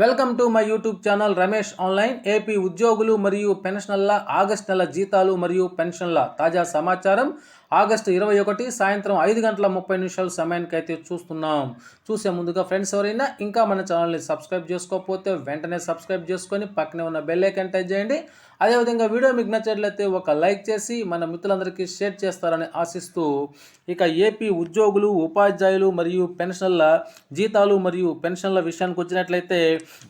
Welcome to my YouTube channel Ramesh online. AP ఉద్యోగులు మరియు పెన్షనర్ల August నెల జీతాలు మరియు పెన్షన్ల తాజా సమాచారం. ఆగస్టు 21 సాయంత్రం 5:30 సమయానికి అయితే చూస్తున్నాం. చూసే ముందుగా ఫ్రెండ్స్ ఎవరైనా ఇంకా మన ఛానల్ని సబ్స్క్రైబ్ చేసుకోకపోతే వెంటనే సబ్స్క్రైబ్ చేసుకొని పక్కనే ఉన్న బెల్ ఐకాన్ టచ్ చేయండి. అదేవిధంగా వీడియో మీకు నచ్చినట్లయితే ఒక లైక్ చేసి మన మిత్రులందరికీ షేర్ చేస్తారని ఆశిస్తూ, ఇక ఏపీ ఉద్యోగులు, ఉపాధ్యాయులు మరియు పెన్షన్ల జీతాలు మరియు పెన్షన్ల విషయానికి వచ్చినట్లయితే,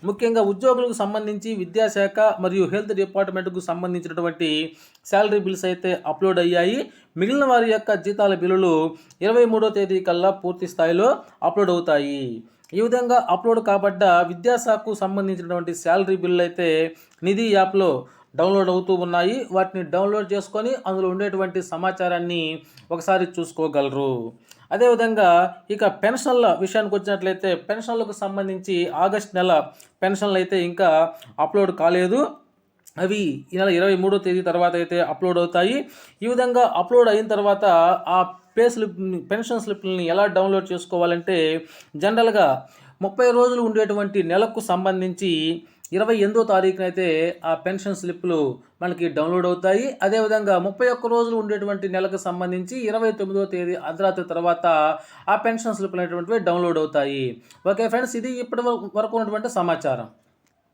ముఖ్యంగా ఉద్యోగులకు సంబంధించి విద్యాశాఖ మరియు హెల్త్ డిపార్ట్మెంట్కు సంబంధించినటువంటి శాలరీ బిల్స్ అయితే అప్లోడ్ అయ్యాయి. మిగిలిన వారి యొక్క జీతాల బిల్లులు 23వ తేదీ కల్లా పూర్తి స్థాయిలో అప్లోడ్ అవుతాయి. ఈ విధంగా అప్లోడ్ కాబడ్డ విద్యాశాఖకు సంబంధించినటువంటి శాలరీ బిల్లు అయితే నిధి యాప్లో డౌన్లోడ్ అవుతూ ఉన్నాయి. వాటిని డౌన్లోడ్ చేసుకొని అందులో ఉండేటువంటి సమాచారాన్ని ఒకసారి చూసుకోగలరు. అదేవిధంగా ఇక పెన్షన్ల విషయానికి వచ్చినట్లయితే, పెన్షన్లకు సంబంధించి ఆగస్ట్ నెల పెన్షన్లు అయితే ఇంకా అప్లోడ్ కాలేదు. అవి ఈ నెల 23వ తేదీ తర్వాత అయితే అప్లోడ్ అవుతాయి. ఈ విధంగా అప్లోడ్ అయిన తర్వాత ఆ పెన్షన్ స్లిప్ని ఎలా డౌన్లోడ్ చేసుకోవాలంటే, జనరల్గా 30 రోజులు ఉండేటువంటి నెలకు సంబంధించి 28వ తారీఖున అయితే ఆ పెన్షన్ స్లిప్లు మనకి డౌన్లోడ్ అవుతాయి. అదేవిధంగా 31 రోజులు ఉండేటువంటి నెలకు సంబంధించి 29వ తేదీ అర్ధరాత్రి తర్వాత ఆ పెన్షన్ స్లిప్లు అనేటువంటివి డౌన్లోడ్ అవుతాయి. ఓకే ఫ్రెండ్స్, ఇది ఇప్పటి వరకు ఉన్నటువంటి సమాచారం.